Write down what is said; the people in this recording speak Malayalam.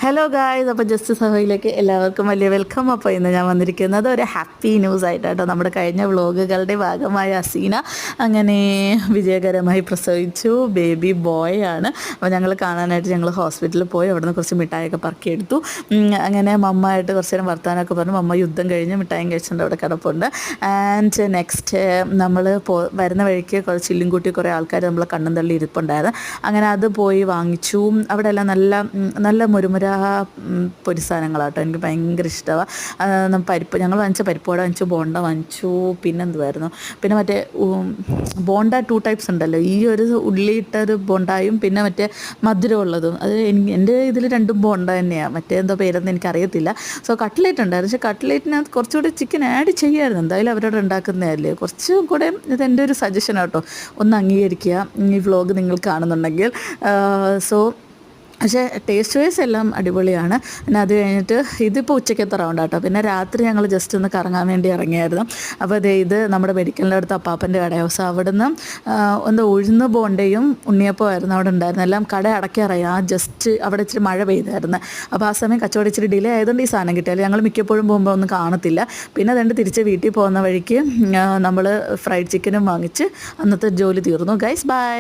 ഹലോ ഗായ്സ്, അപ്പോൾ ജസ്റ്റ് സഹോയിലേക്ക് എല്ലാവർക്കും വലിയ വെൽക്കം. അപ്പോൾ ഇന്ന് ഞാൻ വന്നിരിക്കുന്നത് ഒരു ഹാപ്പി ന്യൂസ് ആയിട്ടാട്ടോ. നമ്മുടെ കഴിഞ്ഞ വ്ളോഗുകളുടെ ഭാഗമായ അസീന അങ്ങനെ വിജയകരമായി പ്രസവിച്ചു. ബേബി ബോയ് ആണ്. അപ്പോൾ ഞങ്ങൾ കാണാനായിട്ട് ഞങ്ങൾ ഹോസ്പിറ്റലിൽ പോയി. അവിടെ നിന്ന് കുറച്ച് മിഠായിയൊക്കെ പറക്കിയെടുത്തു. അങ്ങനെ മമ്മയായിട്ട് കുറച്ച് നേരം വർത്താനമൊക്കെ പറഞ്ഞു. മമ്മ യുദ്ധം കഴിഞ്ഞ് മിഠായും കഴിച്ചിട്ടുണ്ട്, അവിടെ കിടപ്പുണ്ട്. ആൻഡ് നെക്സ്റ്റ് നമ്മൾ വരുന്ന വഴിക്ക് കുറച്ച് ചില്ലും കൂട്ടി കുറേ ആൾക്കാർ നമ്മളെ കണ്ണും തള്ളി ഇരിപ്പുണ്ടായിരുന്നു. അങ്ങനെ അത് പോയി വാങ്ങിച്ചു. അവിടെ എല്ലാം നല്ല മുരുമുര പൊരി സാധനങ്ങളാട്ടോ. എനിക്ക് ഭയങ്കര ഇഷ്ടമാണ്. പരിപ്പ് ഞങ്ങൾ വാങ്ങിച്ച പരിപ്പോട വാങ്ങിച്ചു, ബോണ്ട വാങ്ങിച്ചു, പിന്നെ എന്തുമായിരുന്നു, പിന്നെ മറ്റേ ബോണ്ട 2 ടൈപ്സ് ഉണ്ടല്ലോ. ഈ ഒരു ഉള്ളിയിട്ടൊരു ബോണ്ടായും പിന്നെ മറ്റേ മധുരമുള്ളതും. അത് എൻ്റെ ഇതിൽ രണ്ടും ബോണ്ട തന്നെയാണ്. മറ്റേ എന്തോ പേരെന്ന് എനിക്കറിയത്തില്ല. സോ കട്ട്ലേറ്റ് ഉണ്ടായിരുന്നു. പക്ഷേ കട്ട്ലേറ്റിനകത്ത് കുറച്ചുകൂടി ചിക്കൻ ആഡ് ചെയ്യായിരുന്നു. എന്തായാലും അവരോട് ഉണ്ടാക്കുന്നതല്ലേ, കുറച്ചും കൂടെ ഇതെൻ്റെ ഒരു സജഷൻ ആട്ടോ. ഒന്ന് അംഗീകരിക്കുക ഈ വ്ളോഗ് നിങ്ങൾ കാണുന്നുണ്ടെങ്കിൽ. സോ പക്ഷേ ടേസ്റ്റ് വൈസ് എല്ലാം അടിപൊളിയാണ്. പിന്നെ അത് കഴിഞ്ഞിട്ട് ഇതിപ്പോൾ ഉച്ചയ്ക്കത്തെ റൗണ്ട് ആട്ടോ. പിന്നെ രാത്രി ഞങ്ങൾ ജസ്റ്റ് ഒന്ന് കറങ്ങാൻ വേണ്ടി ഇറങ്ങിയായിരുന്നു. അപ്പോൾ ഇത് നമ്മുടെ മെഡിക്കലിൻ്റെ അടുത്ത് അപ്പാപ്പൻ്റെ കടയാണ്. സോ അവിടെ നിന്ന് എന്താ ഉഴുന്ന് ബോണ്ടയും ഉണ്ണിയപ്പമായിരുന്നു അവിടെ ഉണ്ടായിരുന്നു. എല്ലാം കട അടയ്ക്കാറായി. ജസ്റ്റ് അവിടെ ഇച്ചിരി മഴ പെയ്തായിരുന്നു. അപ്പോൾ ആ സമയം കച്ചവടം ഇച്ചിരി ഡിലേ ആയതുകൊണ്ട് ഈ സാധനം കിട്ടിയാൽ ഞങ്ങൾ മിക്കപ്പോഴും പോകുമ്പോൾ ഒന്നും കാണത്തില്ല. പിന്നെ അതുകൊണ്ട് തിരിച്ച് വീട്ടിൽ പോകുന്ന വഴിക്ക് നമ്മൾ ഫ്രൈഡ് ചിക്കനും വാങ്ങിച്ച് അന്നത്തെ ജോലി തീർന്നു. Guys bye.